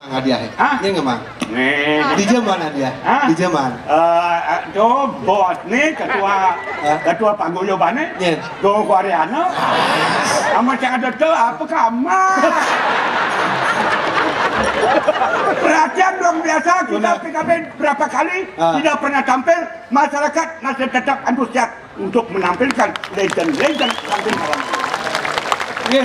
hadiah Ah? ini nggak mah Nih. di zaman hadiah Ah? di zaman Do bos nih ketua paguyuban nih. Iya. Do Koreano. Sama cak ada tuh apa kamar. Perhatian dong biasa kita PKB berapa kali tidak pernah tampil, masyarakat masih tetap antusias untuk menampilkan legend-legend tampil malam. Iya.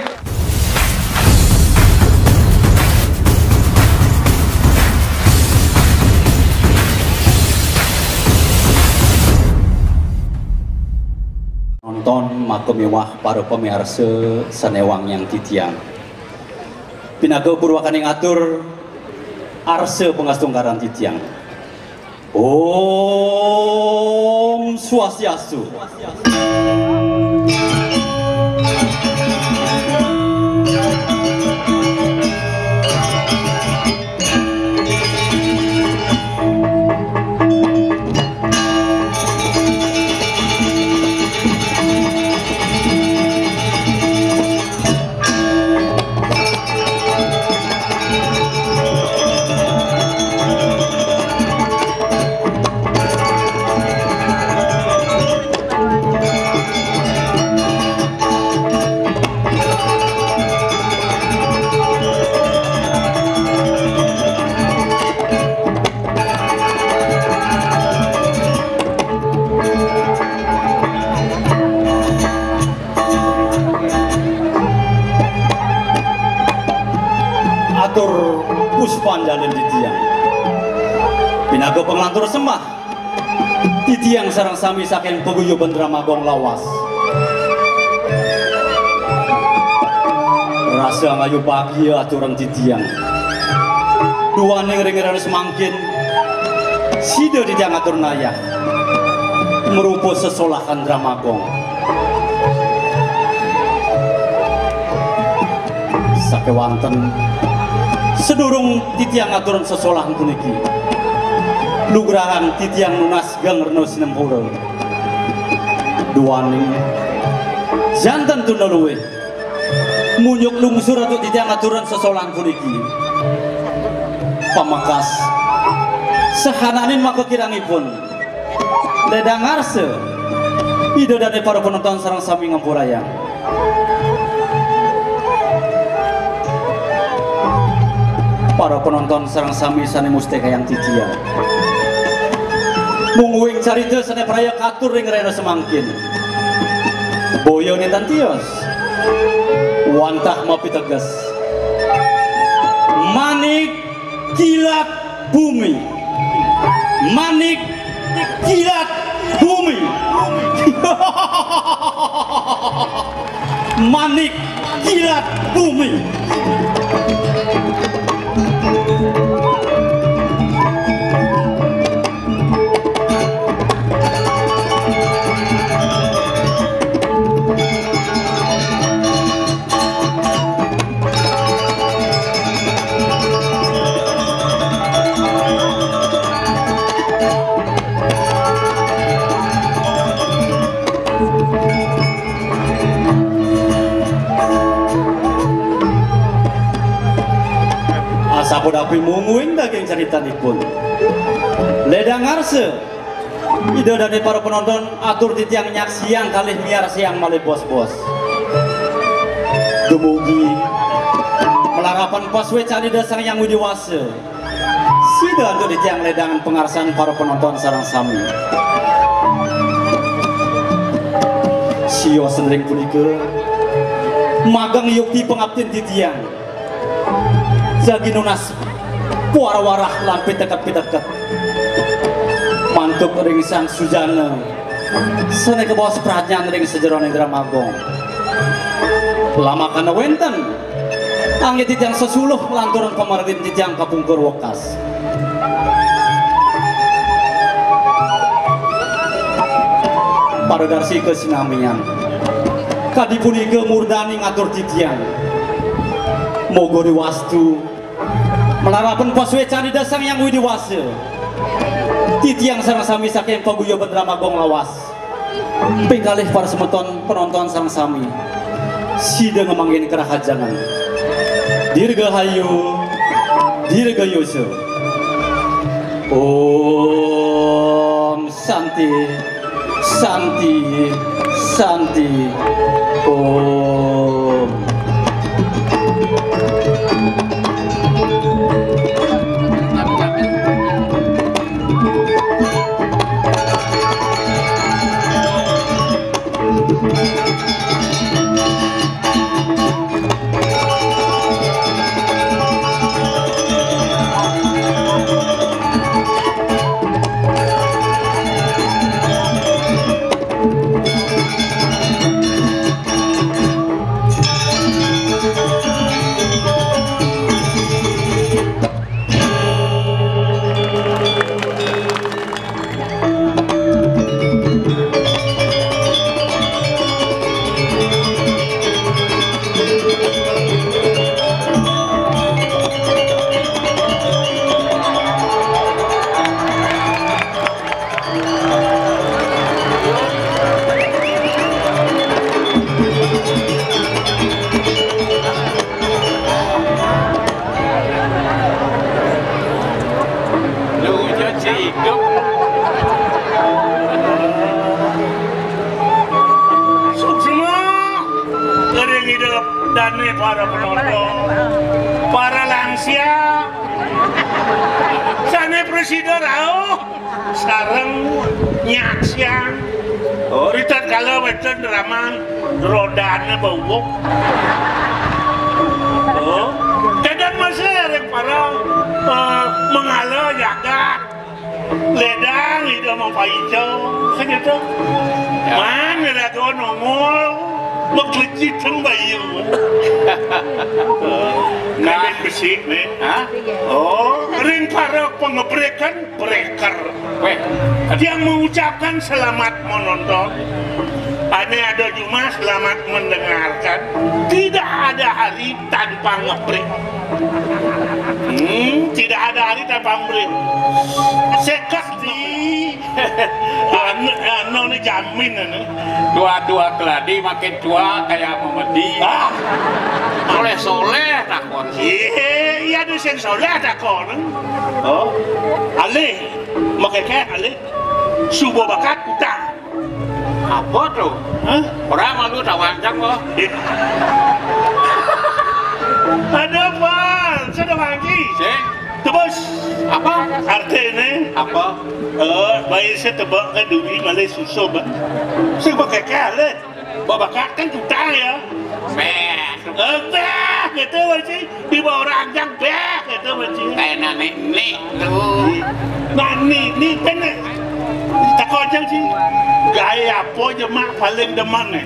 Nonton makomewah para pemirsa sanewang yang titiang. Pinaga purwakane ngatur arse pengastungkaran titiang. Om Swastiastu. Atur puspanjalin di tiang. Pinago penglantur sembah di tiang sarang sami saking paguyuban Dramagong lawas. Rasa ngayu bahagia aturan di tiang. Dua ning ringeran semangkin sida di tiang atur naya merupa sesolahan Dramagong. Sakewanten sedurung titiang aturan sesolahan puniki lugrahan titiang nunas gangerno sinempura duaning jantan tunaluwe munyuk lungsur atau titiang aturan sesolahan puniki pamakas sehananin maka kirangipun ledang arse ida dari para penonton sarang sami ngampurayang. Para penonton sarang sami sane musteka yang titiang mungguing carita sane praya katur ring rena semangkin boyo ni tantios wantah mapi tegas manik kilat bumi manik kilat bumi manik kilat bumi. Sapodapi munguing daging ceritanipun ledang arse ida dari para penonton atur titiang nyak siang kalih miar siang malih bos-bos dumugi melarapan paswe cari dasang yang widiwase sida untuk titiang ledangan pengarsan para penonton sarang sami sio sendring punika magang yukti pengabdin titiang jagi nunas puara-warah lampi tekat-tekat mantuk ring sang sujana sene ke bawah seperhatian ring sejeroning Dramagong lama kana wenten angin titiang sesuluh lanturan pemarin titiang kapungkur wekas pada darsi kesinamian kadipuni ke murdani ngatur titiang mogori wastu melarapan paswe cari dasang yang widiwase titiang sarang sami saking paguyuban Dramagong lawas pengkalih para semeton penonton sarang sami sida ngemangin kerahajangan dirgahayu Dirgayoso. Om Santi, Santi, Santi. Om. Dane para penonton, para lansia, sana presiden rao, sarang nyaksian, ritat kalau macam drama rodanya bau, kadang masih yang para mengalah jaga, ledang itu mau paijo, segitu, mana ada kau nongol. Makleciทั้งใบอยู่Namin besi nih ring para pengebrekan breaker yang mengucapkan selamat menonton aneh ada cuma selamat mendengarkan tidak ada hari tanpa ngebrek tidak ada hari tanpa ngebrek sekat di anu ini jamin dua-dua keladi makin tua kayak memedi soleh-soleh takon iya ada yang soleh takon alih makanya alih subuh bakat utang apa tuh? Orang malu tawancang kok ada apa? Sudah mangki tebus apa? Artinya apa? Bayi saya tebak ke dunia malai susu saya pakai kalah babakat kan utang ya gitu macam di bawah ranjang gitu macam kayak nenek tuh ni benar tak kau sih gaya apa jemaah paling deman ni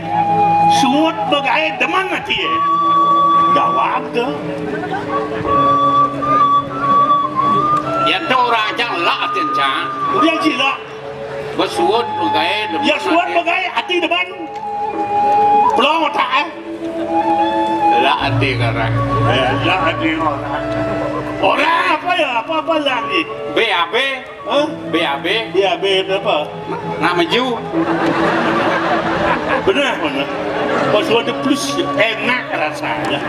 suut bergaya deman nanti jawab tu ya tu orang jangan lah atenca dia gila bersuut bergaya ya suut bergaya hati deman belum tak lah hati karang lah hati orang apa ya apa lagi BAB BAB BAB berapa nama Ju benar pas ada plus enak rasanya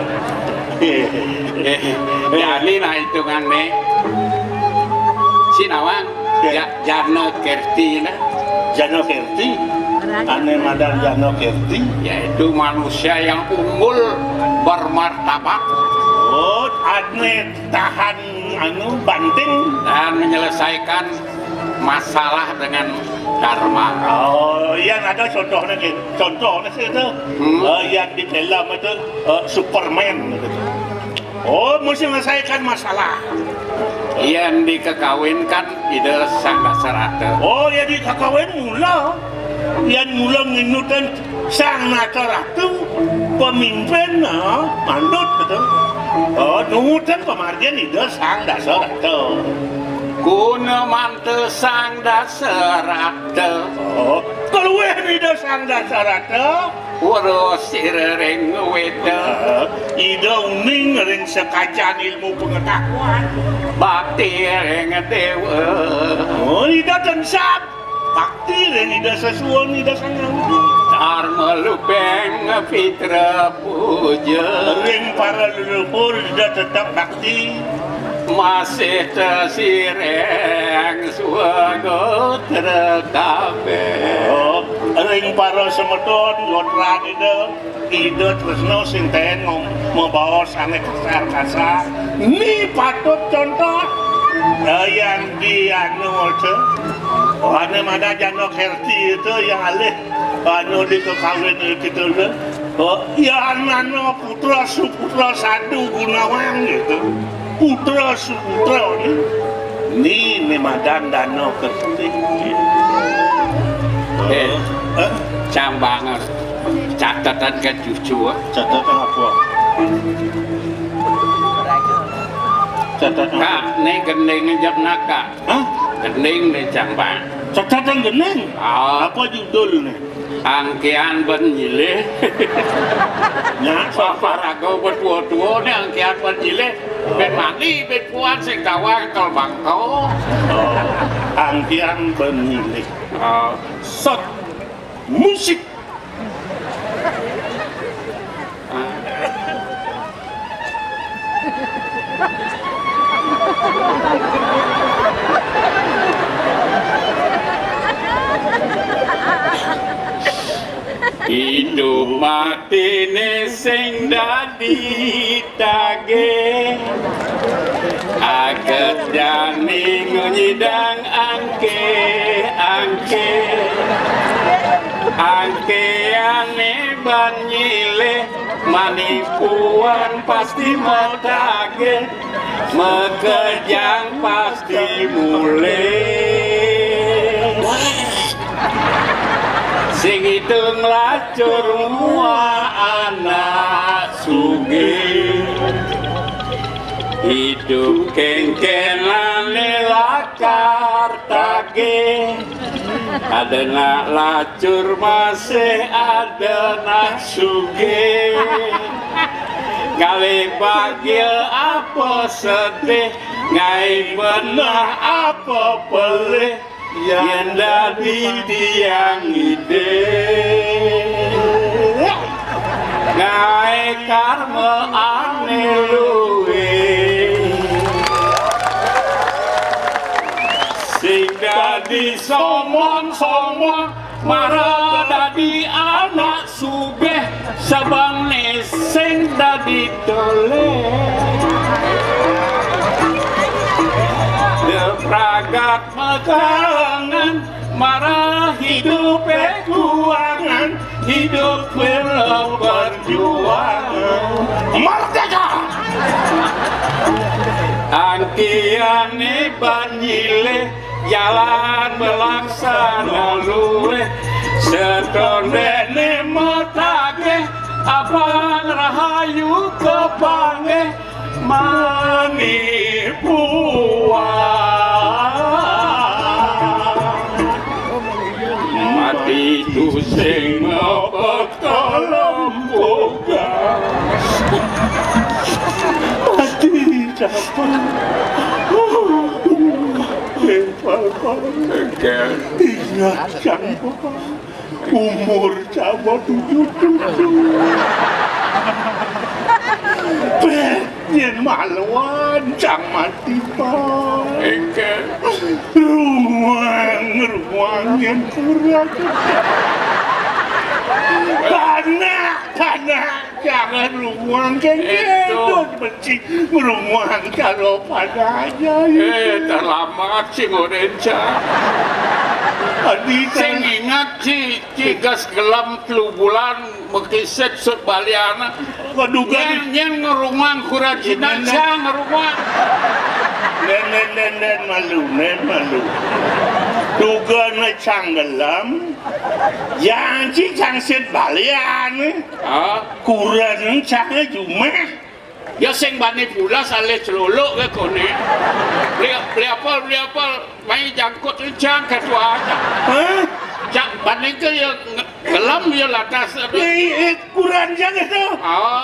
jadi lah hitungannya si Nawang Jarno Kerti lah Jarno Kerti aneh madar Jarno Kerti yaitu manusia yang unggul bermartabat aneh tahan banting dan menyelesaikan masalah dengan dharma. Yang ada contohnya sih itu yang di film itu Superman gitu. Mesti menyelesaikan masalah. Yang dikekawinkan ide sang dasarata. Yang dikekawin mula. Yang mula nginutan sang dasarata pemimpin mandut gitu. Nungutan pemargian ide sang dasarata. Kuna mante sang dasarata. Kalau ide sang dasarata urus ring weda ide uning ring sekajan ilmu pengetahuan bakti ring dewa ide tensap bakti ring ide sesuon ide sangaudi dharma lupeng fitra puja ring para leluhur ide tetap bakti masih tesireng suwago terkabe. Oh, ring para semeton godran ide tresno sing ten membaos ane kasar-kasar. Ini patut contoh yang dianu itu. Ane mana janok herti itu yang alih anu dikekawin gitu deh. Oh, ya nano putra suputra sadu Gunawan gitu. Putra suputra ini madan dano kerti. Cambangan catatan ke cucu. Catatan apa? Catatan Kak, ini gening jam naka. Hah? Gening nih cambang. Catatan gening? Apa judulnya? Angkian benjile. Nyak Paparago bertua-tua nih angkian benjile. Ben mati, ben puan sing kawang kal bangko. Angkian benjile. Sot musik. Hidup mati ne sing dadi tage aget jani nyidang angke ane banyile manipuan pasti motage mekejang pasti mulai sing hitung lacur mua anak sugih hidup kengkenan lakar tage ada nak lacur masih ada nak sugih kali bahagia apa sedih ngai benah apa pelih yang dadi tiang ide ngai karma ane luwe sing dadi somong marah dadi anak subeh sabang sing dadi tole pragat mekalangan marah hidup kuangan hidup perjuangan merdeka angkiane banjile jalan melaksana luwe setondene metake abang rahayu kepange mati tu sing ngopetolomboga mati siapa ingat siapa umur siapa 77 Yen malawan cang mati pa ruang yang kurang tanah jangan ruang yang itu benci ruang kalau padanya terlambat sih ngorenca sing ingat cigas gelam 3 bulan bekiset sebaliana nyen ngerumang kurajinan saya ngerumang nen malu duga na canggelam yang cang set balian kuran cang cuma ya sing bani pula saleh celuluk ke kone beli apa main jangkut cang ketua cak bani ke ya gelam ya latas kuran cang itu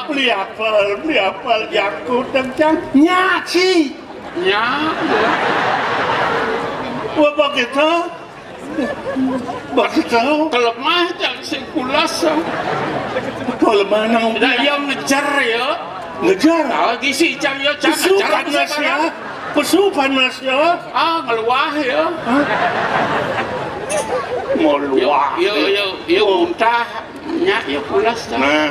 beli apa jangkut cang nyaci wah begitu kalau mah jangan sing pulas kalau mana yang ngejar ya ngejar gisi cang ya cang suka ya Pesupan mas ya. Ngeluah ya. Mau luah. Yo muntah. Nyak ya pulas dah. Nah.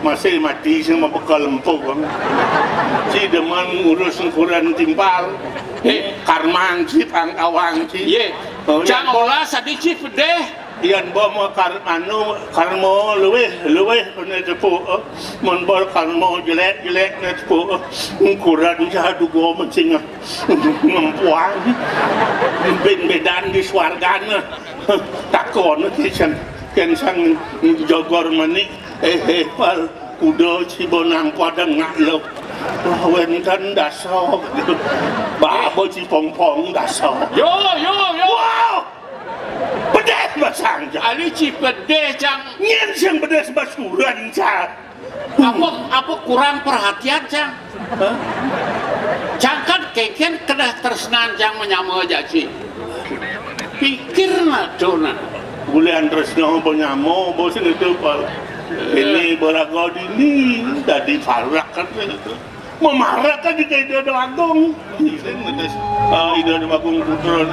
Masih mati sama bekal empuk. Si deman urus ukuran timpal. Karmang si pangkawang si. Ye. Jang olah sadiki pedeh. Iyan bawa karmo luweh na tepu monbol karmo jelek na tepu ukuran jadu go mencing mempuang bedan di swargana takon kisan kensang jogor manik pal kudo cibonang padang ngalo wen kan daso babo cipong-pong daso Yo. wow pedes basang Ali ci pedeh Cang. nyen sing pedes basuran Cang. Apa kurang perhatian Cang? Cang kan keken kena tersenan Cang menyama aja Ci. Pikirna dona. Bulan tresno penyamo bosin itu pal. Ini berago dini tadi farak kan itu. Memarah kan di ide doang. Ide bagung putron.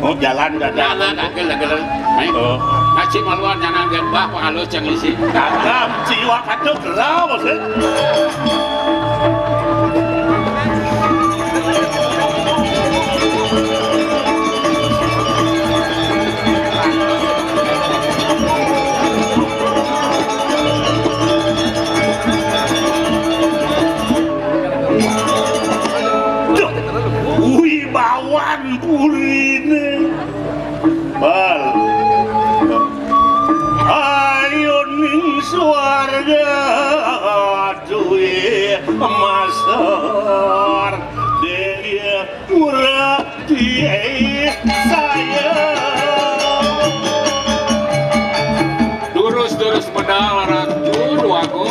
Oh jalan dadah. Agel. Aci maluan jangan gembah kalau Cang isi. Kakak jiwa kacau gelau bosin. Wibawan purine bal ayo ning swarga duwe masar dia murati saya Durus medal ratu aku.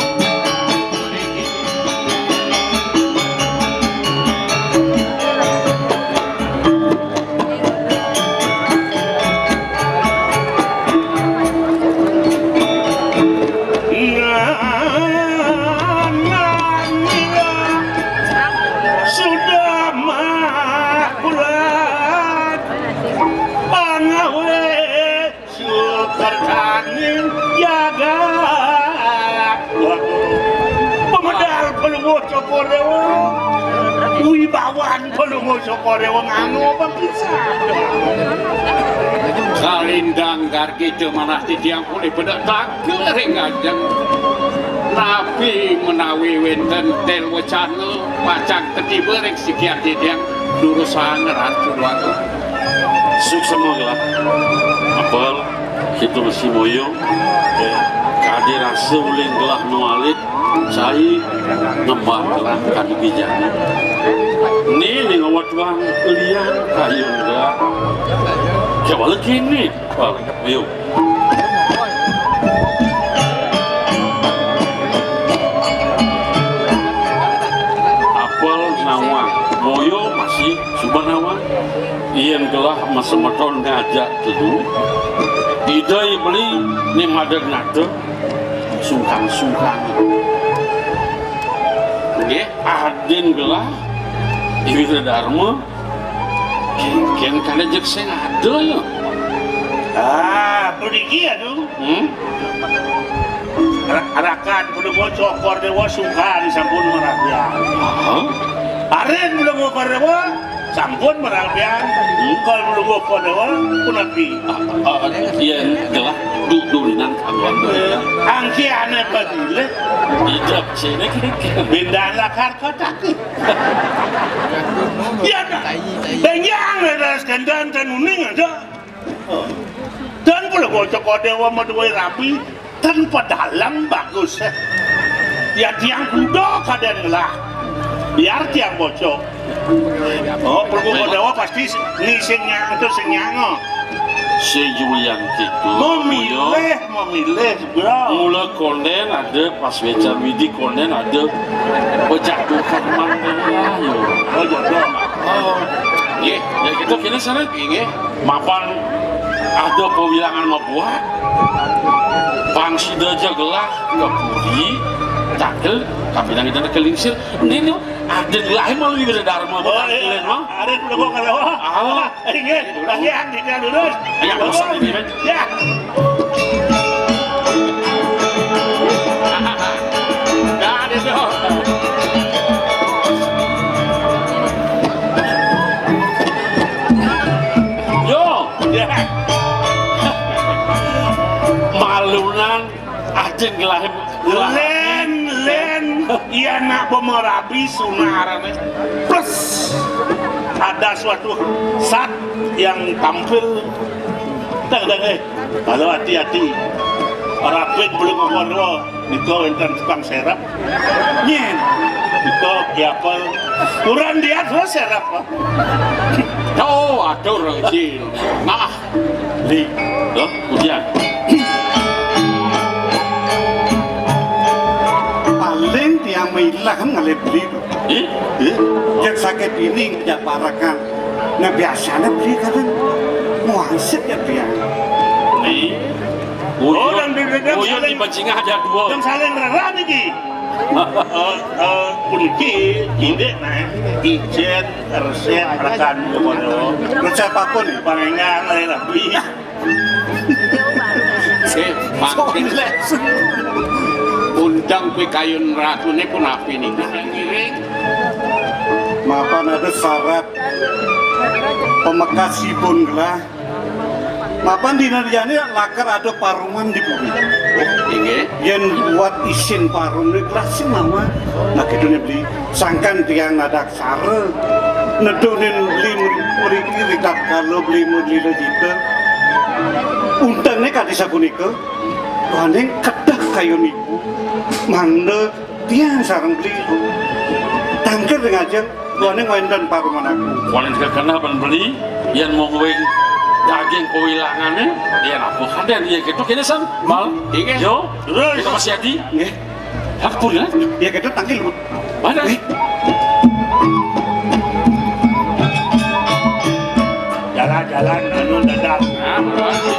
Wibawan pelungo sokorewa ngano bang bisa Kalindang gargi manah tidiang pulih bedak takil ringajang Nabi menawi wenten tel wacana pacang ketiba ring sikian tidiang durusan ratu waktu Suksema gelap apal kita masih moyo kadir rasa uling gelap nualit saya nembah gelap kadi bijak ini ngawat wang lian kayu enggak coba lagi nih yuk apal nawang moyo masih subhanawang iyan gelah masa maton ngajak dulu idai beli ni madar nada sungkang nggih adin gelah iwira dharma kian kana jek sing ada ya pergi aduh arakan kudu bocok kor dewa sungkan sampun merabian aren belum kor dewa sampun merabian kal belum kor dewa kunapi iya gelah dulinan kawan angki ane padile ijab sini bendaan lakar kotak iya benyang ledas kendan dan uning aja dan pula bocok kor dewa maduai rapi tanpa dalam bagus ya tiang kudo kaden lah biar tiang bocok perlu kor dewa pasti ngisengnya itu senyango sejulian gitu memilih bro mula konden ada pas wecan widi konden ada pejatuhan mana yo jodoh ya kita kini sana mapan ada pewilangan membuat pangsida jagelah ke puri takel kapinang kita kelingsir ini Aden lah mau lebih beda dharma bukan kalian mah. Ada udah gua kalau. Ah. Ini bagian di dia lurus. Ayo bosan ini men. Ya. Dah ada tu. Yo, Ya. malunan Aden gelahem. Len, iya nak pemerabi sunaran. Plus ada suatu saat yang tampil. Tang, kalau hati-hati. Rapid belum ngomong niko enten tukang serap. Nyen. Niko diapel. Kurang dia terus serap. Oh, ada orang kecil. Nah, Li, loh, ujian. Paling tiang mailah ngalih beli. Yang sakit ini ya parakan. Nah biasanya beli kan muasib ya dia. Li. Oh, dan beda-beda Uyun di saling- Bajingan ada dua. Yang saling rara nih. Puniki, ide nah, ijen, resep, rekan, komodo, Resep apa nih? panengan, lebih. makin undang kue kayun ratu ni pun api ni giring. Mapan ada syarat pemekas sibun gelah. Mapan di Narjani lakar ada parungan di bumi. Inge, Yang buat isin parung ini kelasin mama. Nak dunia beli sangkan tiang nadak sare. Nedunin beli meriki rikat kalau beli model jita. Untangnya kadi sakunika. Tuhaneng kedah kayu niku. Manda tiang sarang beli. Tangkir dengan aja. Tuhaneng wendan parungan aku. Kualin kekena pan beli, yang mau ngewing daging kewilangannya, dia apa ada dia gitu kini san mal, Inge. yo, kita masih adi, Nggih. hak pun ya, Ya kita tangkil. mana? Jalan-jalan anu dadak. nah, berarti.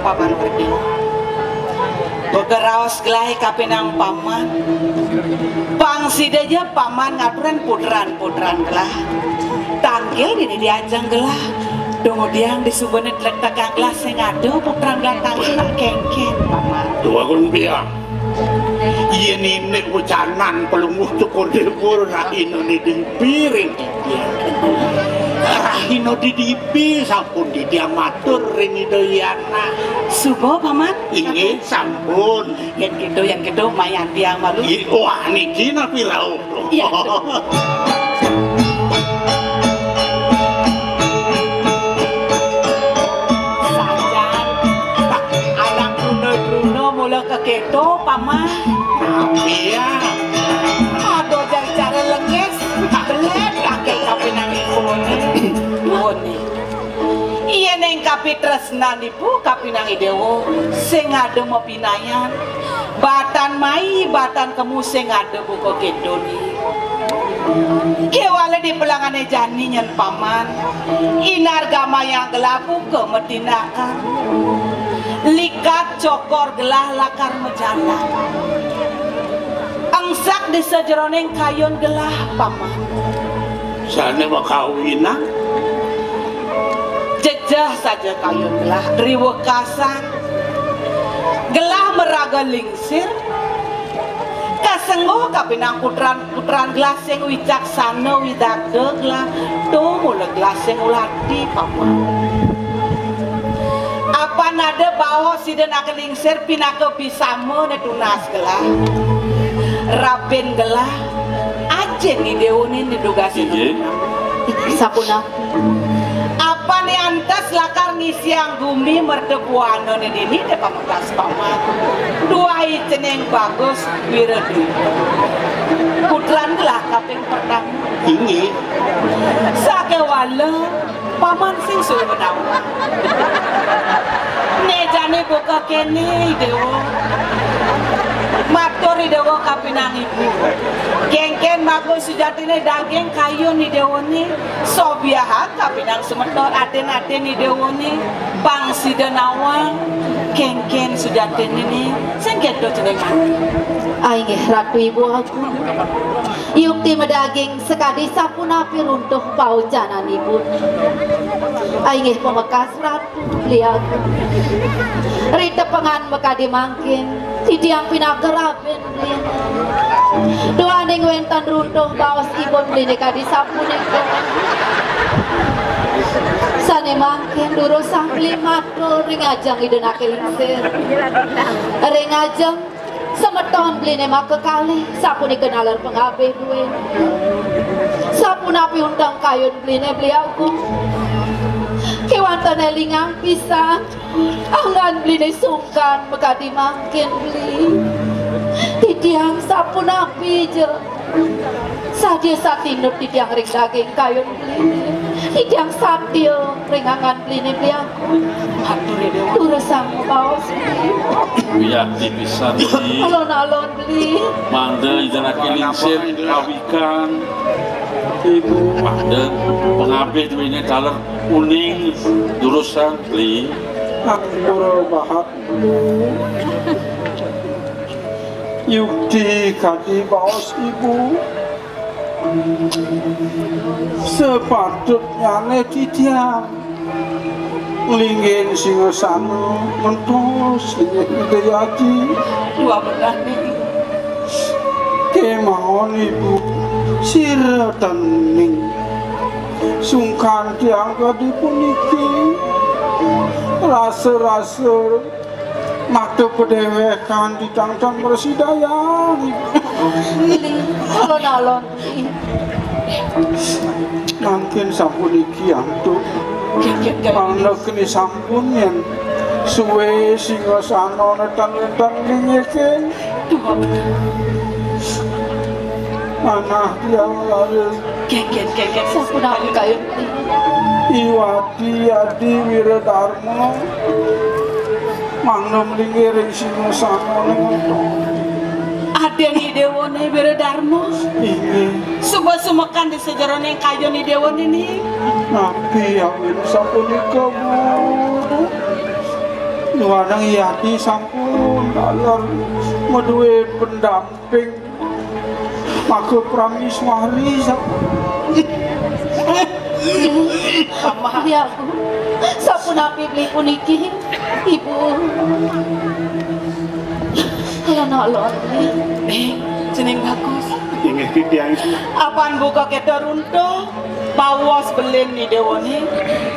Paman Wedi Begeraos gelahi kapinang paman Pangsideja paman ngaturan putran gelah Tanggil di diajang gelah Kemudian disubenet letakkan gelas yang ada putran gelah tanggil nak kengken paman Dua biang. Iya nih ucanan pelunguh cukur dikur rahino nih di piring. Rahino didipi sampun di dia matur ring Idoyana. Subo paman Ini sampun. yang gitu mayan tiang malu Wah niki napi lau. Iya. Sajan anak Bruno mula ke keto paman Tapi ya. Aduh dari cara lenges belet kakek kapinang Woni iya neng kapi tresna nipu kapinang idewo sing ada mau pinayan batan mai batan kemu sing ada buko kedoni Kewale di pelangane jani nyen paman inar gama yang gelapu ke metinakan likat cokor gelah lakar mejalan angsak di sejeroneng kayon gelah paman Sana mau kawinan. jejah saja kayon gelah riwekasan gelah meraga lingsir Kasenggo kapinang putran glaseng wicaksana widagdeg lah tuh mula glaseng ulati papa. Apa nada bawa siden akelingsir pinaka pisamo ne tunas gelah. Rapen gelah ajen ni deonin didugasi. Sapuna. Apa nih antas lakar ngisi yang gumi mertepuano nih ini deh pamungkas paman. Dua ceneng bagus wiradu. Putran gelah kaping pertama. Ini Sake wala paman sing suwe menawa. Nejane buka kene dewo. Matur dewo kapinang ibu. Gengken bagus sejatine daging kayu ni dewo ni. Sobiaha kapinang semetor aten-aten ni dewo ni. Bang sidenawang. Gengken sejatine ni. Sengket do ceneng Aing ratu ibu aku. Yukti medaging sekadi sapunapi runtuh paucanan ibu. Aing pemekas ratu lihat. Rita pengan mekadi mangkin. Tidiang pinakerapen lin. Doa ning wentan runtuh bawas ibon beli kadi sapunika. Sane mangkin duro sangli matur ring ajang idenake lingsir. Ring ajang semeton beli nema kekali sapuni kenalar pengabeh duwe. Sapunapi undang kayun beli aku. Kewantan elingang pisang angan beli sungkan mekadi mangkin beli tidiang sapunapi je sadia satinut tidiang ring daging kayun beli tidiang sadio ringangan beli aku urusan bawas biar bisa beli alon-alon beli manda idanake lingsir kawikan ibu manda pengabeh duwene taler kuning durusan beli Akura bahat Yukti kadi baos ibu sepatutnya netidiang lingin singasana mentos lingin hidayati dua belah nih. Kemauan ibu sira tening sungkan tiang kadi puniki rasa-rasa mata pedewekan di tangtang bersidayang alon-alon mungkin sampun iki antuk mana kini sampun yang suwe singasana netan-netan linyekin anak yang lalu sapunapi kayun Iwati Adi Wiradharma Mangnom lingiring singasana Ada nih dewo nih Wiradharma. ini Subuh sumekan di sejarah nih kayu nih dewo nih. nabi awin sapunika bu nuwanang Yati sampun alar meduwe pendamping maka pramiswari ya aku sapunapi beli puniki ibu alon-alon beli Jeneng bagus. Ingat tiang Apaan buka kita runtuh bawas belen nih dewo nih.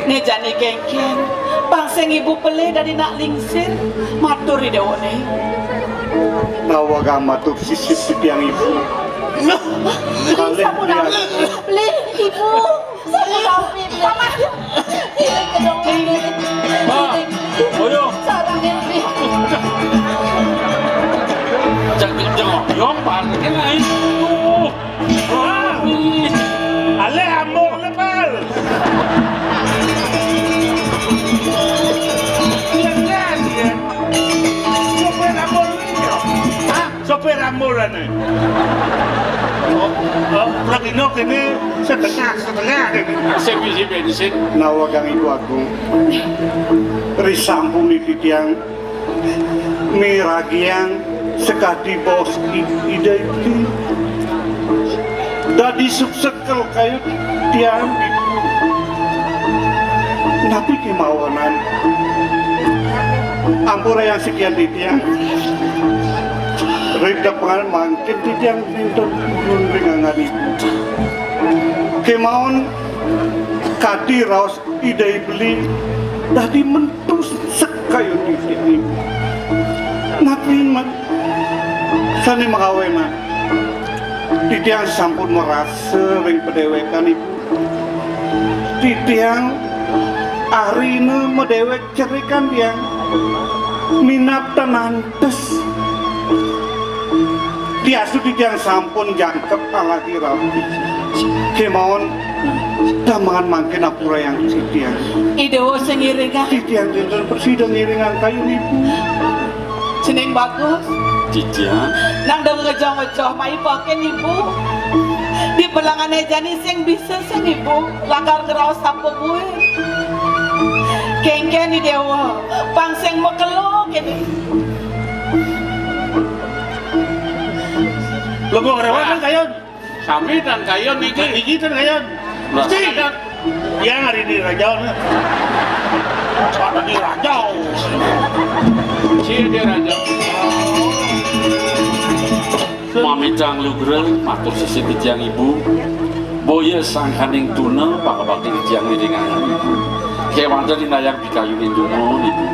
Nih jani gengken. Bangseng ibu pele dari nak lingsir. Matur nih dewo nih. nawa gama tuh sisip tiang ibu. sapunapi beli ibu sapunapi beli ini kedong beli Oyo sarangin beli jangan yong parkir lain Ale amor lebar. Lihat ya. Sopir amor niyo. Ah, sopir amor ane. Lagi nok ini setengah ini. saya bisa bensin Nawa gang ibu agung risampung di tiang miragiang sekati bos ide itu dadi subsekel kayu tiang ibu napi kemauanan ampura yang sekian di tiang reda pengen mangkin titiang dinten ulun ringangan ibu kemauan kadi raos idai beli tadi mentus sekayun titiang ibu napi mak sani makawe mak titiang sampun merasa ring pedewekan ibu titiang arina medewek cerikan tiang minat tenantes diasu titiang sampun jangkep alagi rapi kemauan tamangan mangkin apura yang titiang Idewo sengiringan titiang dinten persidang ngiringan kayu ibu jeneng bagus Titiang nang dong ngejoh-ngejoh mai paken ibu di belangan ejani sing bisa sing ibu lakar ngeraos sampo gue kengken di dewa pangseng mekelo kene Logo ngerawan kan kayon. sami dan kayon Kan iki hiji kan kayon. Mesti ada. Yang hari di Rajau nih. Ada di Rajau. si dia raja Mamitang lugreng matur sisi titiang ibu boya sang haning tuna pakabakti titiang ngiringan ibu kewan dari nayang bikayunin duno ibu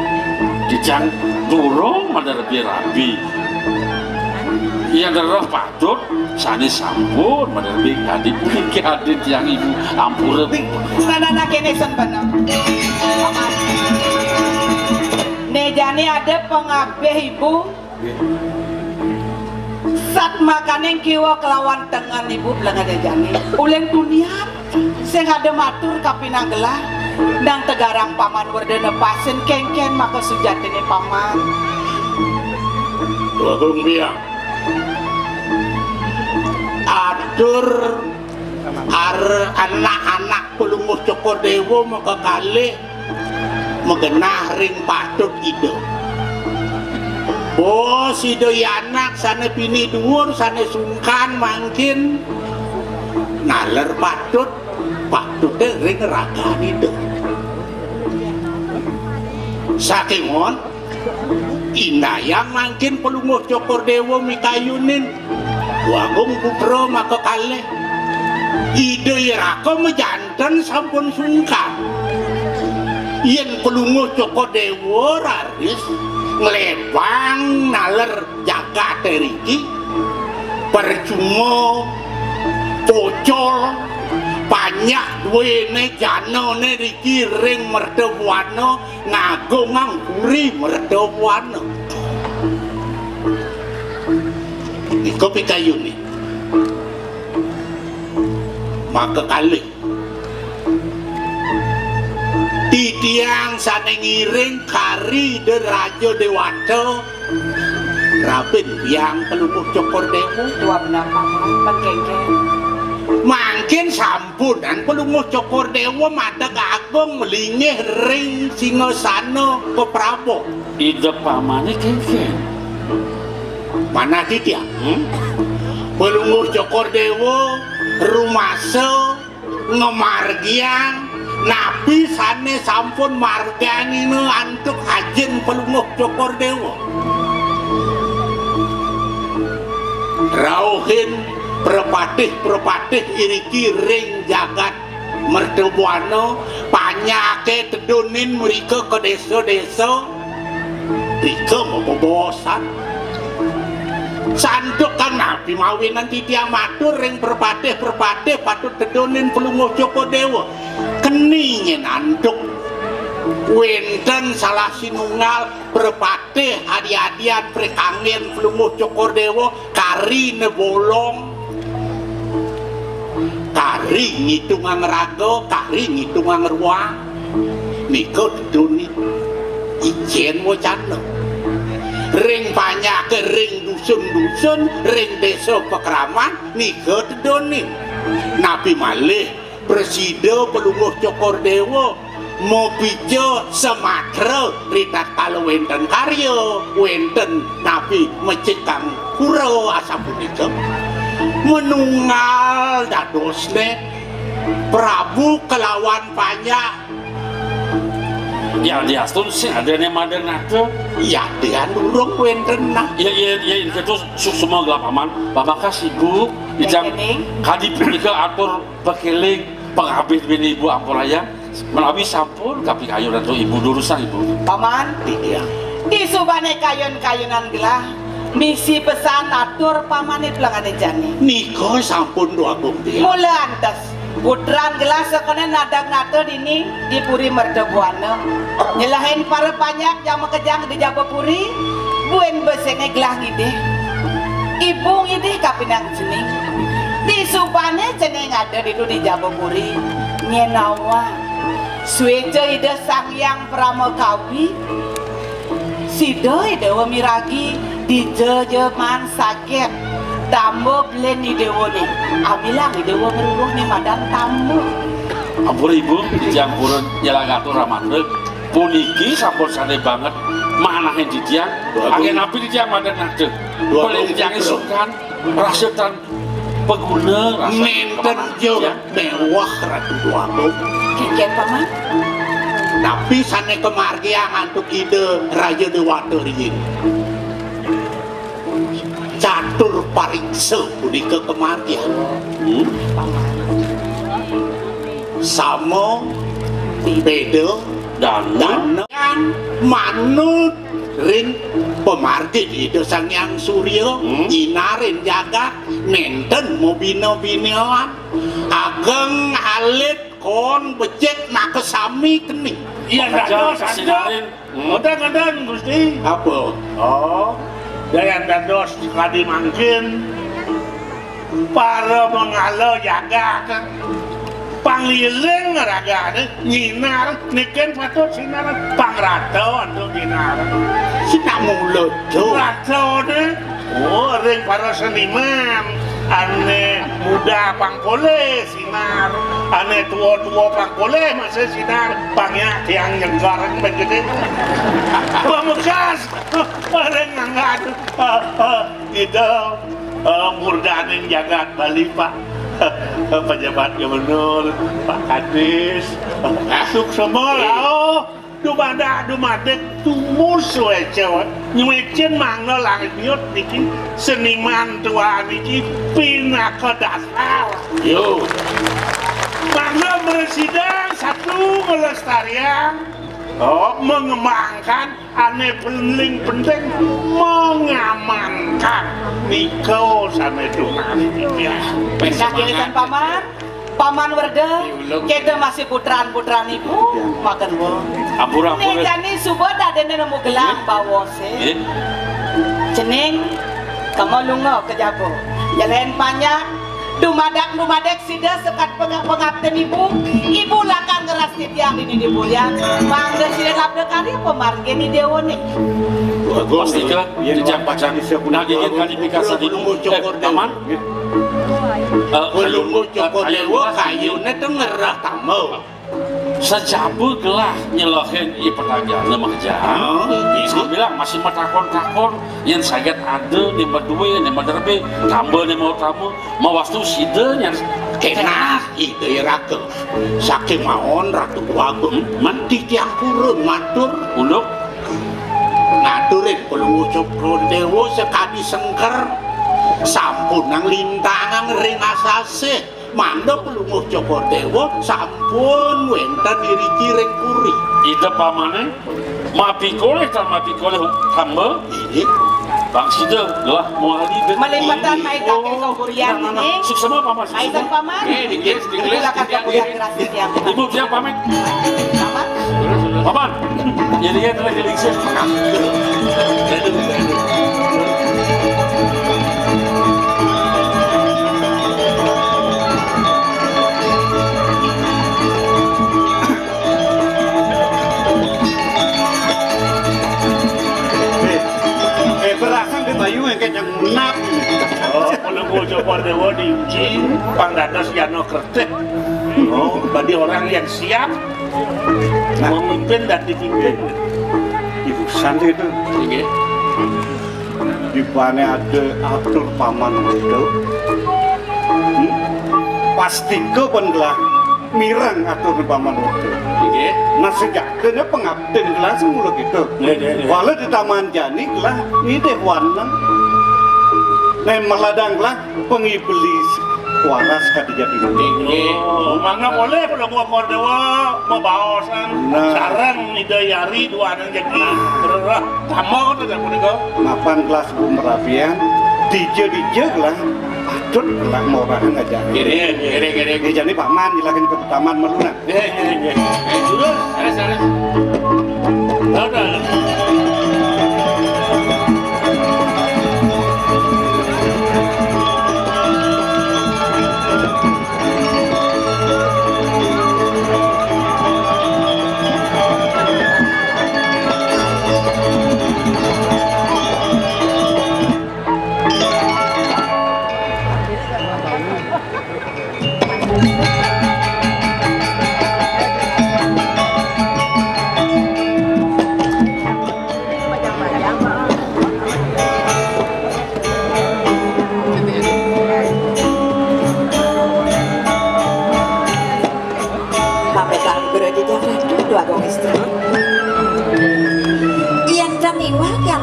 titiang durung ada lebih rabi yang darah patut sani sampun ada lebih hadir pikir hadir tiang ibu ampura sanana kene sen bener nejane ada pengabeh ibu sat makaneng kiwa kelawan tengan ibu belangan nejane ulen dunia sing ada matur kapinang gelah nang tegarang paman werdana pasen kengken maka sujatine paman Tuh biang. atur anak-anak pelunguh Cokodewo maka kali mengenah ring patut ido bos ido anak sana pini dhuwur sana sungkan mangkin naler patut ring ragan ido saking mon inayang mangkin pelunguh Cokodewo mikayunin Wagung putra maka kalih ide iraka mejanten sampun sungkan yen pelunguh Cokodewo raris nglebang naler jagat riki percuma pocol banyak duwene janane riki ring merdawana ngagung ngangkuri merdawana iko pikayuni maka kali titiang sana ngiring kari derajo dewata rapin yang pelupuk Cokodewo dua benar paman pengkengken mangkin sampunan pelunguh Cokodewo madag agung melingih ring Singasana ke Prabu ide pamane kengken mana titiang pelunguh Cokodewo rumasa ngemargiang nabi sane sampun marganine antuk ajen pelunguh Cokodewo rauhin perpatih iriki ring jagat merdawana panyake tedunin mereka ke desa-desa rika membobosan sanduk kan nabi mawinan titiang matur ring perpatih patut tedunin pelunguh Cokodewo keningin anduk wenten salah sinunggal perpatih adi-adian prekangin pelunguh Cokodewo kari nebolong kari ngitungan raga kari ngitungan ruang niko tedunin ijen wacana ring banyak ke ring dusun-dusun ring desa pekraman nika tedonin nabi malih presida pelunguh Cokodewo mau pijo Sumatera ritat kalau wenten karya wenten nabi mecekang kura asa punika menunggal dadosne Prabu kelawan banyak Ya diastun sih ada yang madang nado. Ya dia nurung wenten nah. Ya itu semua gelap aman. Bapak kasih ibu dijam kadi punika atur bekeling penghabis bini ibu ampun menawi sampun tapi kayu ratu ibu durusan ibu. Paman, Iya. di subane kayon-kayonan gelah misi pesan atur paman itu langane jani. Niko sampun dua bukti. Mula antas putran gelas sekene nadak nato dini di puri merdebuana nyelahin para banyak yang mekejang di Jabapuri buen besenge gelah ngide ibu ngide kapinang cening di subane ceneng ada di Jabapuri nyenawa sueja ide sang yang pramokawi sido ide wamiragi di jejeman sakit tambo belen ni dewo ni abilang ni dewo meruruh ni madan tambo Ampun ibu dijampuran nyelagatur ramandeg puniki sampun sane banget manahin didiang angin api didiang madan nadeg boleh didiang isukan rasetan pengguna Nenten jo mewah ratu duaku. kikian paman Tapi sane kemargi yang antuk ide Raja Dewata ringin. Catur pariksa punika kemargian. Sama beda dan manut ring pemargi ide Sang Yang Surya inarin jagat nenten mau bina-binaan ageng alit kon becek nak kesami kening. Iya dados kadang Gusti. Apa? Oh, daya dados kadi mangkin para mengalo jaga kan pangliling raga nyinar niken patut sinar pangrato untuk nyinar Sinak mulut tu. rato deh oh ring para seniman ane muda pangkole sinar ane tua-tua pangkole masih sinar pangnya tiang nyenggar begitu pemekas orang ngangkat itu murdanin jagat Bali Pak pejabat gubernur Pak Kadis masuk semua lah dumadek tumus we cewek nyuecen mangga langit nyut niki seniman tua niki pinaka dasar Yo. mangga bersidang satu melestarian mengembangkan ane penting mengamankan niko sampai tunang ya Nah, kirisan paman Werda, kita masih putraan ibu, makan bu. Ampura Ini jani subuh dah ada nemu gelang bawa se. Cening, kamu lungo kejabo. Jalan panjang, dumadak sida sekat pengabden ibu. Ibu lakan ngeras tiang ini di bulian. Mangga sida labda kali pemargen ni dewa ni. pasti ke dijam pacan nagingin kali pikasa di aman Belum cukup dewa kayunya tu ngerah tamu. sejabu gelah nyelohin i pertanyaan lemah jam bisa bilang masih matakon-takon yang sangat ada di berdua di berderbe tambah di mau tamu mau wastu sidenya Kena ide raka. Saking maon ratu wagung mati tiang purun matur unduk ngaturin kalau ngucap dewa sekali sengker sampun nang lintangan ring asase manda perlu ngucap dewa sampun wenten iriki ring puri ide pamane mapi koleh tambah ini bang sida gelah mau ali Melimpatan mai kakek kau burian ini. suksema paman Aisan paman. Ibu lakan kau burian kerasi tiang. ibu siap pamit Paman. paman jadi ya telah kelingsin Berakan di bayu yang kenyang nap. kalau gue coba dewa diuji pangdadas Yano Kertek bagi orang yang siap memimpin dan dipimpin Ibu Santi itu di mana ada atur paman itu pasti ke pengelah mirang atur paman waktu. Nggih. Nah sejak kena pengabden kelas mulu gitu. Walau di taman jani lah ini deh warna. Nah meladang lah pengiblis waras kadijat ini. Oh, mana boleh pada gua kordewa membawasan sarang ida yari dua anak jadi bererah sama kan tidak boleh Mapan kelas merapian dije lah atut lah mau orang ngajar. Gede. Jadi paman dilakukan ke taman meluna. terus Ares.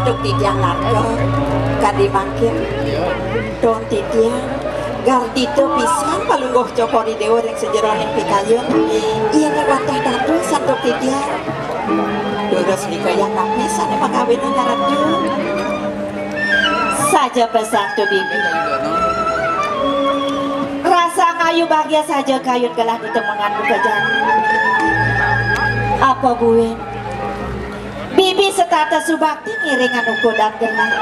udah titiang narko kadi mangkir don titiang gardito pisan palunggoh cokori dewa yang sejeroning pikayun iya ni watah datu santok titiang durus nikayang napisan emang kawinan naratu Saja pesan tu bibi. Rasa kayu bahagia saja kayun gelah ditemungan pekerjaan. Apa buin? Bibi setata subakti ngiringan uko dan gelah.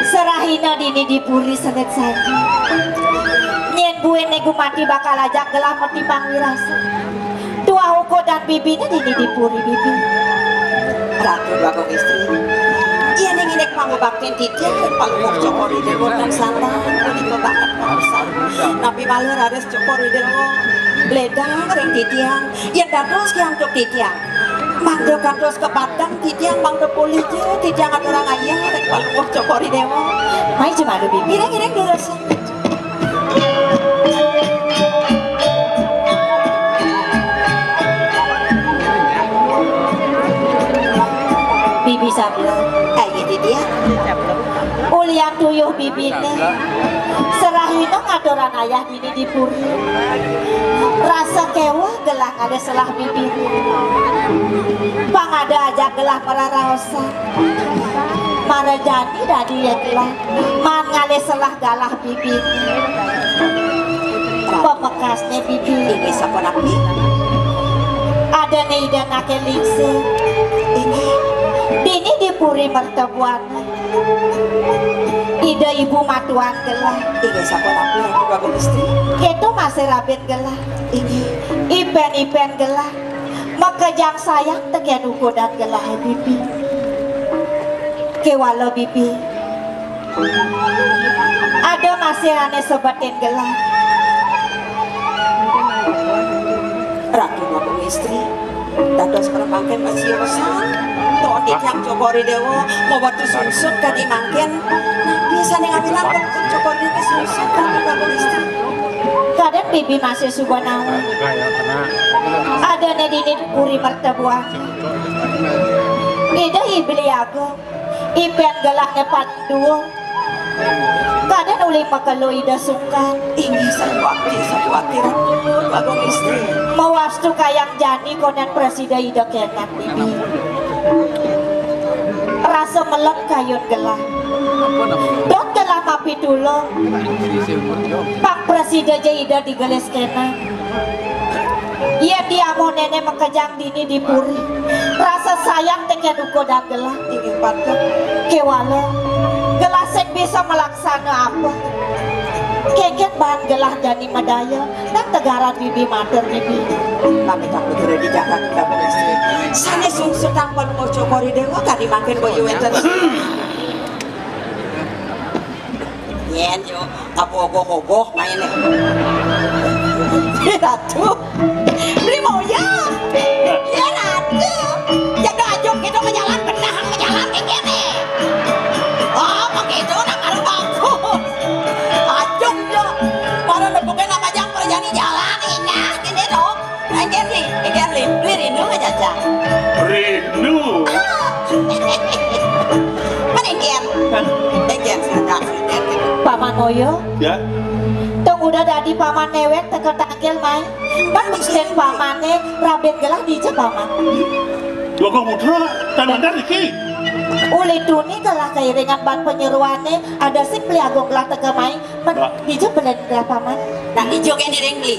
Serahina dini dipuri selet saja. Nyen buin nego mati bakal ajak gelah metimbang wirasa. Dua uko dan bibinya dini dipuri bibi. Ratu bagong istri. Iya nih nginek mau baktin titian palunggoh cokori dewa dan santan kulit banget parusan. Napi malah harus cokori dewa. Bledang ring titian. Yang dados yang tuk titian. Mangdo kantos ke Padang titian mangdo pulih je titian aturang ayah ring palunggoh cokori dewa. Mai cuma ada bibi. Ireng-ireng dirasa. Bibi sabla. Kayak gitu dia. Ulian tuyuh bibine serahina ngadoran ayah dini dipuri rasa kewah gelah ada selah bibine pang ada aja gelah para raosa mara jadi dadi ya gelah man ngale selah galah bibine pemekasnya bibi Ini siapa nabi? ada nih dan nake lingse Ini dini dipuri mertebuan ida ibu matuan gelah Ini siapa nabi yang bagong istri? itu masih rabin gelah Ini ipen gelah makejang sayang tegian uko dan gelah bibi kewalo bibi ada masih aneh sebatin gelah Ratu bagong istri. Dados permangken masih yosan. Todit yang cokori dewa mau batu sunsut kadi mangken. Bisa nih ngabilan batu cokori ke sunsut ratu bagong istri. kadang bibi masih subanawa ada nedini puri mertebuan ida ibliago ipen gelah nepat dua kadang uli makalo ida sungkan Ini satu waktu ratu bagong istri. mawastu kayang jani konen presida ida kenak bibi rasa melek kayun gelah dot gelah mapi dulu pak presida jaida digeles kena iya dia mau nenek mekejang dini dipuri rasa sayang teken uko dan gelah Ini patut. kewala gelah sek bisa melaksana apa keket bahan gelah jani medaya dan tegaran bibi mater bibi Kami takut udah di Jakarta bagong istri. Sana sunsut ang palunggoh cokori dewa kadi mangken boyo wenten. Yen yo kapogoh-gogoh main Ratu beli mau ya Ratu jaga ajok gitu menjalan benahang menjalan kayak gini oh begitu nak harus bagus ajok yo para nepuknya nama jang perjani jalan ini gini dong Rindu. Menengken. Engken sudah. Paman Moyo Ya. tong udah dadi paman newek teka tangkil main pan misten pamane rabet gelah di paman Gogong putra tanandar iki. uli tuni gelah kairingan ban penyeruane ada sing peliagong gelah teka main men di belen gelah paman Nak dijogen direng beli.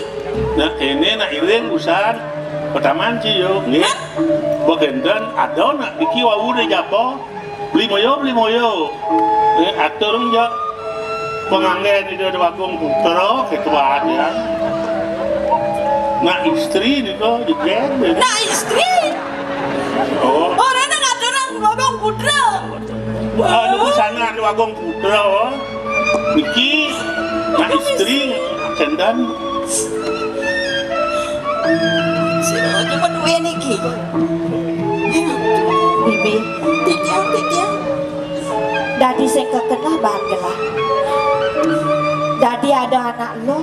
Nah ini nak iring usan pertamaan ciyo. Nggih. Bagenden ada nak iki wawu de japo. Beli moyo. Atur ya. Penganggen itu ada bagong putra ketuaan ya. Nak istri ni kok juga. Nak istri. Oh. Orang nak ngaturang bagong putra. Anu sana ada bagong putra. Niki nak istri cendan. Sira cuma dua niki. bibi Tiang. dadi sing kekenah bahan gelah dadi ada anak lo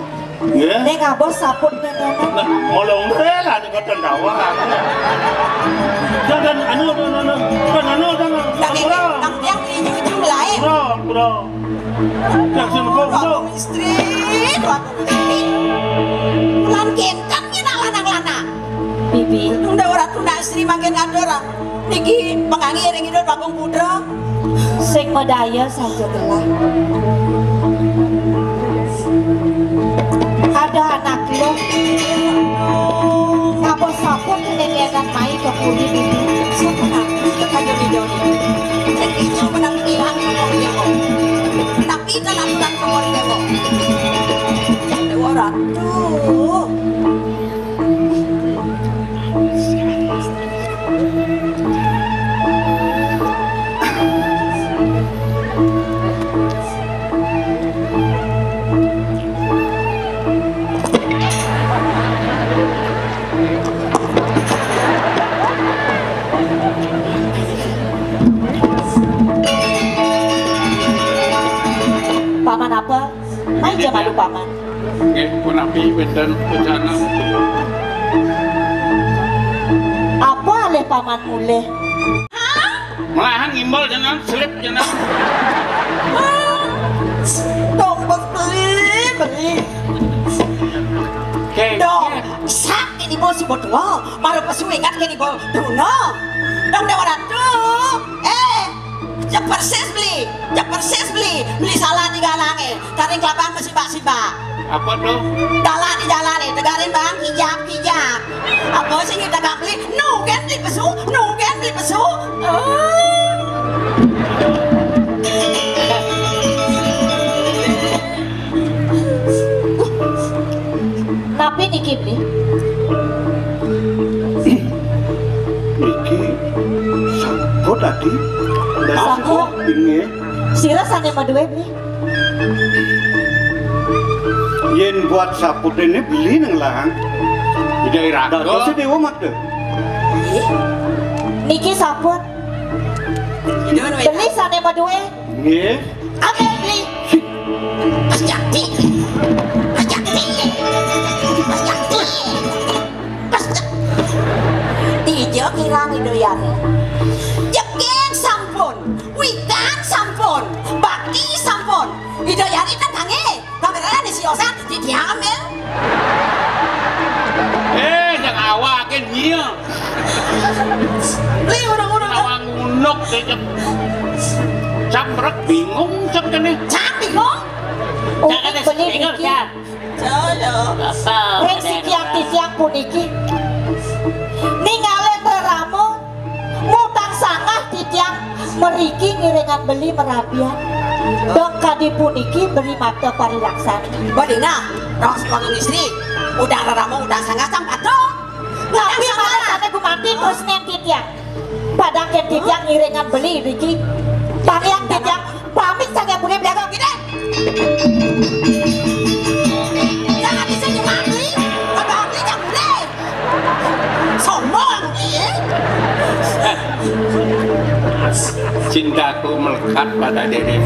Ya. neng abos saput nenek Nah, molong rela ni kata dawa. Jangan anu. Nang tiang ujung lain. Bro. Yang sini Bagong istri. Lan kentang kita lana. bibi Udah orang tunda istri makin adora. Niki pengangiring hidup bagong putra. sing medaya saja gelah ada anak lo ngapos saput nenek main ke kuli bibi Siapa nak? Kajo ni Joni. Jadi cuma nak pilihan komor dia kok. Tapi dalam bulan komor dia kok. Dua orang tuh. paman apa? Main jam adu paman Nggih, punapi wonten bencana. apa alih paman mulih Malahan ngimbal jenengan slip jenengan. Dong beli. Dong sak ini bos si berdua. Baru pas ingat kini bos Bruno. Dong dewa ratu. Jak persis beli salah di galange. Taring kelabang masih bak. Apa tuh? Dalan di jalan tegarin bang kijak. Apa sih kita gak beli? Nugen beli pesu. Napi niki beli Niki sampo tadi. Sampo? Ini sira sane madue beli yen buat saput ini beli nang lahang. Di daerah. Dados si dewa mak deh. niki saput beli sane madue Nggih. ame beli Mas Jakti. Tijo kirang idoyane. Jekeng sampun, wikan sampun, bakti sampun. Idoyane tetange, kamerane di siosan di diambil. Yang awakin dia. Li urang-urang Awang ngunuk deh jam. Camprek bingung cak kene. cantik kok. Unik beli niki Reng si tiang puniki ningali teramu mutang sangah di tiang meriki ngiringan beli merabian dong kadi puniki beri mata parilaksana Badina, rong sepuluh istri. Udah raramu udah sangat sampat dong. tapi malah sana gumanti terus neng titiang padang ken titiang ngiringan beli riki pamiang titiang pamit sangat boleh belagang gini Jangan disini mati. Abang beli yang boleh. Sombong dia. Cintaku melekat pada diri.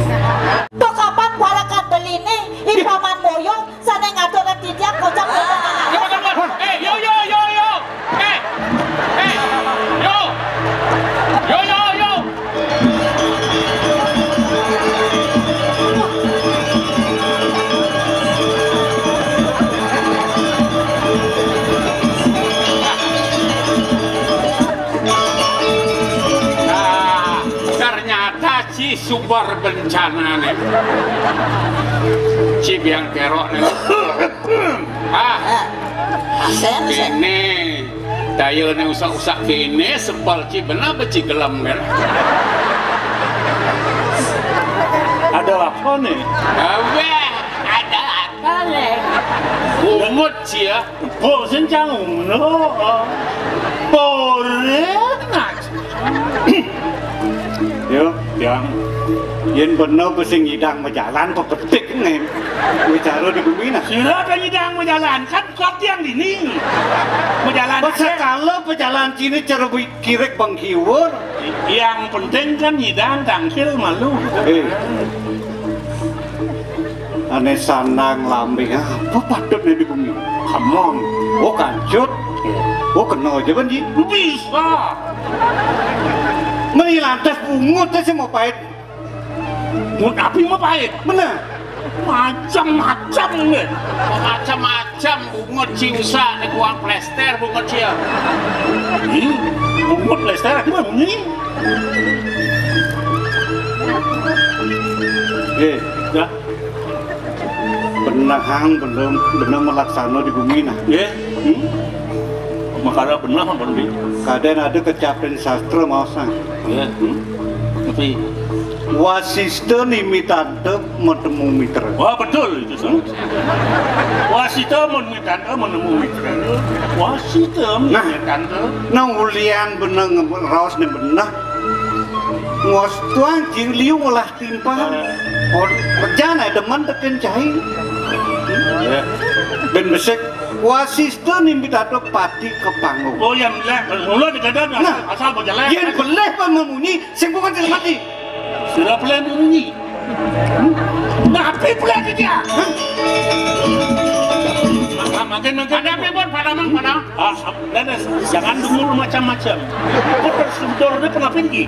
tuh kapan walakan beli nih ipaman moyo sana ngatur titiang kocak Yo. si super bencana nih. Si biang kerok nih. Asen. Kene daya nih usak-usak kene sepal ci benar beci gelam kan. Ada apa nih? Abah, ada apa nih? Umut sih ya. Bosen jangan no. Borenak. Yo, yang yen bener pesing hidang berjalan pepetik nih. Bicara di bumi nah. Sudah kan hidang berjalan kan kot yang ini. Berjalan. Masa kalau berjalan sini cara kirek bang kiwur. Yang penting kan hidang tangkil malu. Aneh sandang lambing apa patutnya di bumi? Come on. Oh kancut. Oh kena aja banji. Bisa. Meni lantas bungut saya mau pahit. Mut api mau pahit. Mana? Macam-macam nih. Macam-macam bungut ciusa nih uang plester bungut cia. Ini bungut plester itu mana bunyi? Ya. Benahang belum melaksana di bumi nah. Makanya benar apa lebih? Kadang ada kecapen sastra mausan. Tapi wasista nimitante menemu mitra. Wah betul itu sah. Wasita menemu mitra. Wasita nimitante. Nah ulian benang raos ni benah. Ngos tuang jing liu ngolah timpang. Berjana deman teken cahai. Ben besek wasista nimitante pati kepangu. Oh yang lek, mula dikatakan asal berjalan. Yang boleh memunyi, sing bukan sing mati. Sudah boleh memunyi. Tapi boleh dia. Makin ada pebon pada mang pada. Jangan dengar macam-macam. Kau tersudor dia pernah pergi.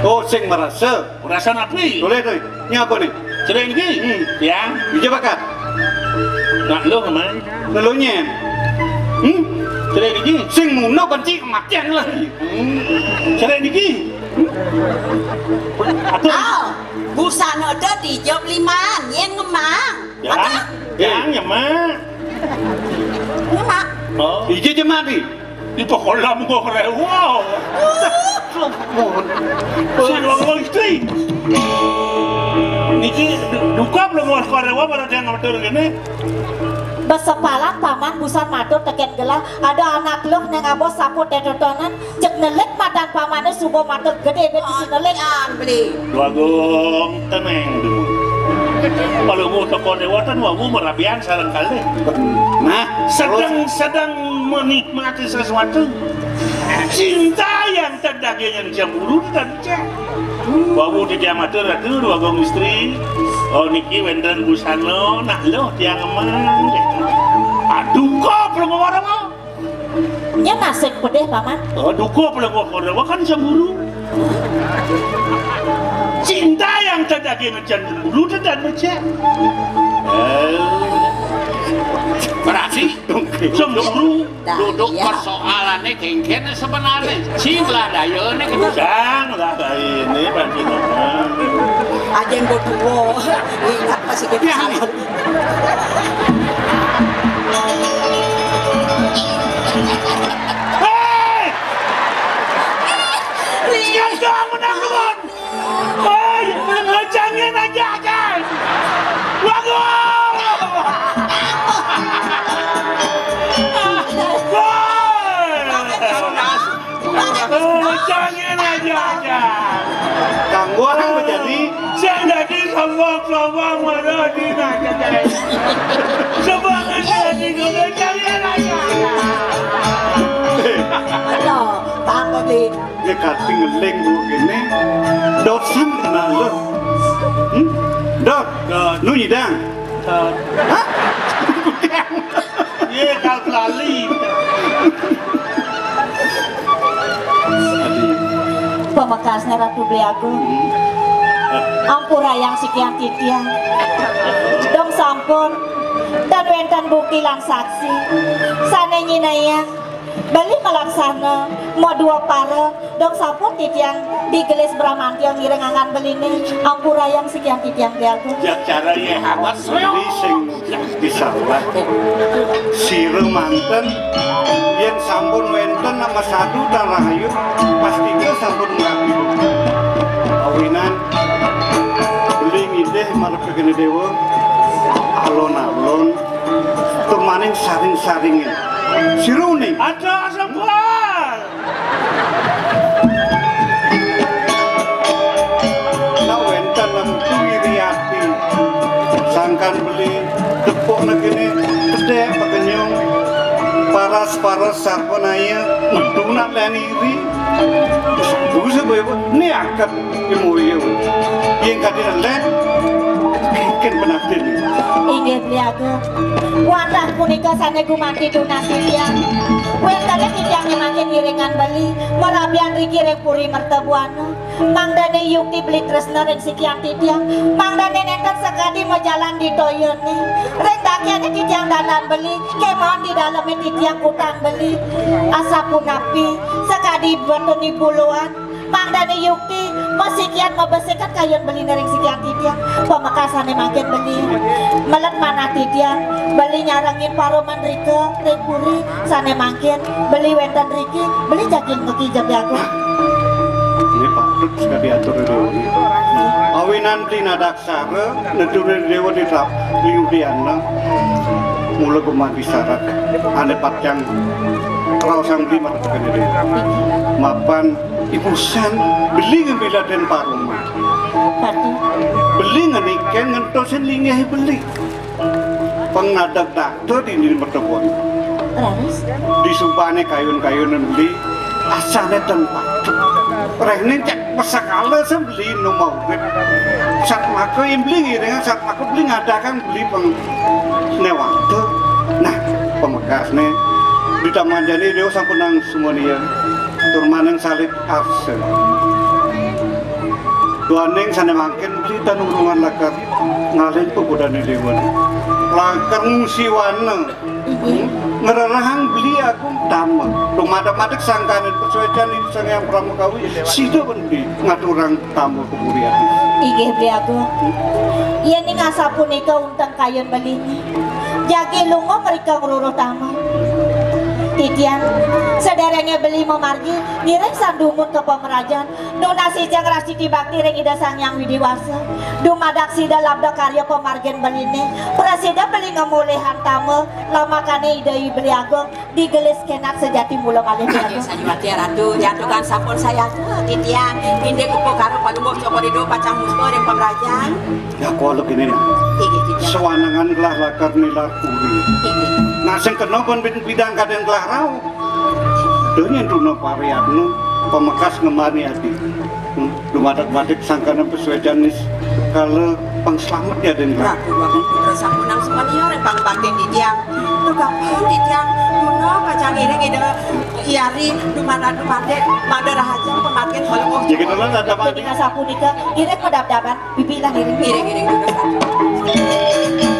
Oh sing merasa. Merasa napi. Boleh tu. Ni apa ni? Cerai ni. Yang. Bija bakat. Nak lo kemana? Lalunya. Cerai ni. Sing muna benci kematian lah. Cerai ni. Busana ada di job 5 yang ngemang. Yang mak. Ngemak. Oh. Ije je mati. Di kolam kau keren. Wow. Orang istri. Niki duka belum orang korewa pada dia ngatur gini. Besepalan paman busan matur teken gelah ada anak luk neng abos sapu tetotonan cek nelik madan pamane subo matur gede beti si nelik beli dua gong teneng dulu kalau mau toko dewatan mau merabian sarang kali nah sedang menikmati sesuatu cinta yang terdaging yang cemburu dan cek bawu di diamatur itu dua gong istri oh niki wenden busano nak lo tiang emang aduh kok belum orang mau nya nasik pedeh paman aduh kok belum orang kan cemburu cinta yang terdaging cemburu dan cek berarti cemburu duduk persoalannya kengken sebenarnya cinglah dayanya gitu janganlah ini banci aja yang berdua ingat masih kecil hei jangan menanggung hei jangan aja kan bagus jangan aja gangguan menjadi jadi sombong mana di naga sombong jadi gue jangan aja halo Pak Bobby dia kati ngeleng dulu gini dosan kena lo dot lu nyidang hah? iya kal pelali pemekasnya Ratu Bliagung ampura yang sekian titian dong sampun dan wenten bukti lan saksi sana nyinaya balik melaksana mau dua para dong sampun titiang digelis Bramantio ngirengangan beline ampura yang sekian titiang diaku ya cara ya hawas jadi sing disalah sire manten yang sampun wenten nama satu tarahayu pasti ke sampun ngabi awinan beli ngideh marah begini dewa alon-alon termaning saring-saringin siruning ada sebuah wenten lentu iriati sangkan beli tepuk negini kedek pekenyong paras-paras sarpanaya medunak leniri bisa gue ini akad imuyo yang kadiran len bikin penaftin inget liaga wadah punika sana gumanti donasi tiang wentane titiangnya makin ngiringan beli merabian riki repuri mertebuana mangdane yukti beli tresna ring sikian titiang mangdane nenten sekali mau jalan di toyone rendakiannya titiang danan beli kemon di dalamnya titiang utang beli asapun api sekali bertuni buluan mangdane yukti masikian membesikan kayon beli nering sikian titiang pemekasannya makin beli melet mana titiang beli nyarangin paroman rike repuri sana makin beli wenten riki beli jaging ngekijab aku ini patut sudah diatur dulu awinan tina daksara nedurin dewa di rap liudiana mula kumati syarat ane patjang kalau sang beli mata tekan ini mapan ibu san beli ngambil dan paruma beli ngeniken ngentosin lingih beli pengadak dakter di pertemuan disumpahnya kayun-kayunan beli asalnya tempat rehne cek pesakala sebeli nomor saat maka yang beli dengan saat aku beli ngadakan beli peng newaktu nah pemekasnya di taman jadi dia sampunang semua dia turmaneng salit arsen duaneng sana makin beli tanung ruangan lakar ngalin pemuda di dewan lakar musiwana ngerahang beli aku tamu rumah-madak sangkanin persuajan ini sang yang pramukawi sido bendi ngaturang tamu kemuliaan igih beli aku iya nih ngasapun ika untang kayon belinya jagi lungo mereka ngeruruh tamu titian sederengnya beli memargi nireng sandumut ke pemerajan donasi jang rasi dibakti reng ida sang yang widiwasa dumadak sida labda karya pemargen beline presida beli ngemulihan tamu lama kane ida beli agong digelis kenat sejati mula malih ayo sanjwati ratu jatuhkan sampun saya titian inde kupo karo palumoh coba dido pacang musmo reng pemerajan ya kalau gini nah sewanangan gelah lakar nilar puri nah sing kena pun bidang kadang gelah rau dengan duna pariatnu pemekas ngemani hati dumadak-madak sangkana pesuedanis kalau pengselamat ya dan ragu bangun putra sampunang semuanya orang pangbatin titiang tukang titiang kuno pacang ireng ide iari dumadak-madak madara haja pemakin palumoh jadi kita lah ada apa ketika sapunika ireng medap-dapan bibilah ireng ireng duda satu